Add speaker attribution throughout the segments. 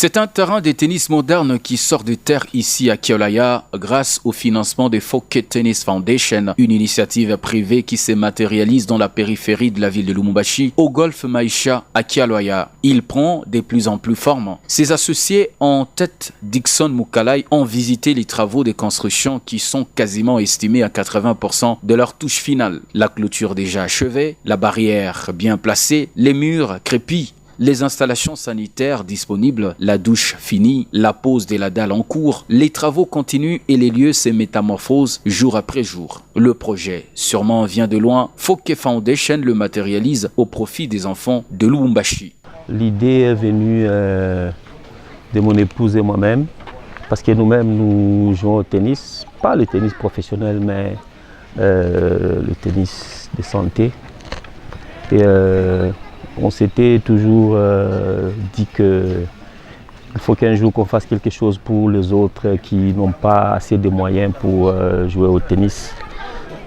Speaker 1: C'est un terrain de tennis moderne qui sort de terre ici à Kiolaya grâce au financement de Fokke Tennis Foundation, une initiative privée qui se matérialise dans la périphérie de la ville de Lubumbashi, au golfe Maïcha à Kiolaya. Il prend de plus en plus forme. Ses associés, en tête Dixon Mukalai, ont visité les travaux de construction qui sont quasiment estimés à 80% de leur touche finale. La clôture déjà achevée, la barrière bien placée, les murs crépis, les installations sanitaires disponibles, la douche finie, la pose de la dalle en cours, les travaux continuent et les lieux se métamorphosent jour après jour. Le projet, sûrement vient de loin, Fokke Foundation le matérialise au profit des enfants de Lubumbashi.
Speaker 2: L'idée est venue de mon épouse et moi-même, parce que nous-mêmes nous jouons au tennis, pas le tennis professionnel, mais le tennis de santé. Et on s'était toujours dit qu'il faut qu'un jour qu'on fasse quelque chose pour les autres qui n'ont pas assez de moyens pour jouer au tennis.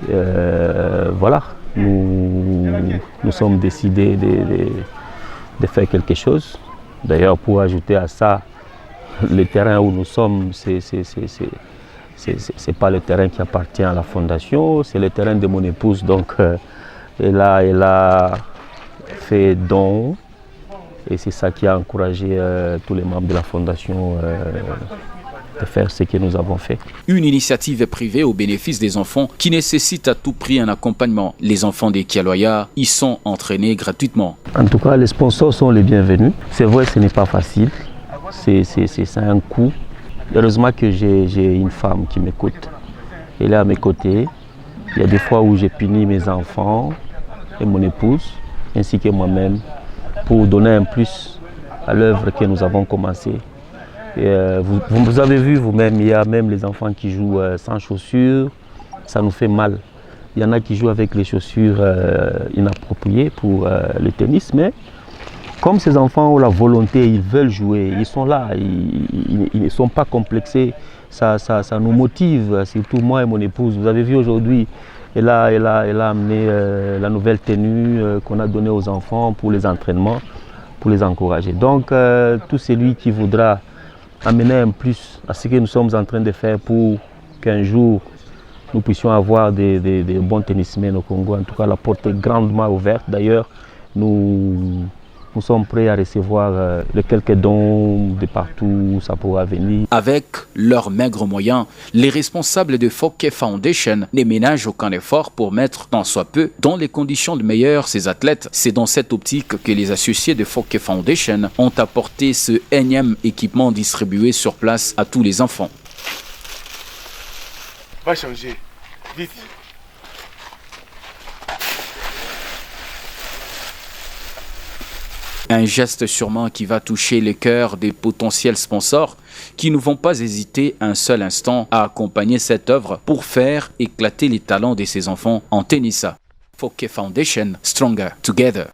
Speaker 2: Voilà, nous sommes décidés de faire quelque chose. D'ailleurs, pour ajouter à ça, le terrain où nous sommes, c'est pas le terrain qui appartient à la fondation, c'est le terrain de mon épouse. Donc, elle a fait don et c'est ça qui a encouragé tous les membres de la fondation de faire ce que nous avons fait.
Speaker 1: Une initiative privée au bénéfice des enfants qui nécessite à tout prix un accompagnement. Les enfants des Kiolaya y sont entraînés gratuitement.
Speaker 2: En tout cas, les sponsors sont les bienvenus. C'est vrai, ce n'est pas facile, c'est un coût. Heureusement que j'ai une femme qui m'écoute. Elle est à mes côtés. Il y a des fois où j'ai puni mes enfants et mon épouse, ainsi que moi-même, pour donner un plus à l'œuvre que nous avons commencée. Vous avez vu vous-même, il y a même les enfants qui jouent sans chaussures, ça nous fait mal. Il y en a qui jouent avec les chaussures inappropriées pour le tennis, mais comme ces enfants ont la volonté, ils veulent jouer, ils sont là, ils ne sont pas complexés, ça nous motive, surtout moi et mon épouse. Vous avez vu aujourd'hui, elle a amené la nouvelle tenue qu'on a donnée aux enfants pour les entraînements, pour les encourager. Donc, tout celui qui voudra amener un plus à ce que nous sommes en train de faire pour qu'un jour nous puissions avoir des bons tennismen au Congo, en tout cas la porte est grandement ouverte. D'ailleurs, nous sommes prêts à recevoir les quelques dons de partout où ça pourra venir.
Speaker 1: Avec leurs maigres moyens, les responsables de Fokke Foundation ne ménagent aucun effort pour mettre tant soit peu dans les conditions de meilleures ces athlètes. C'est dans cette optique que les associés de Fokke Foundation ont apporté ce énième équipement distribué sur place à tous les enfants.
Speaker 3: Va changer, vite.
Speaker 1: Un geste sûrement qui va toucher les cœurs des potentiels sponsors qui ne vont pas hésiter un seul instant à accompagner cette œuvre pour faire éclater les talents de ces enfants en tennis. Fokke Foundation, Stronger Together.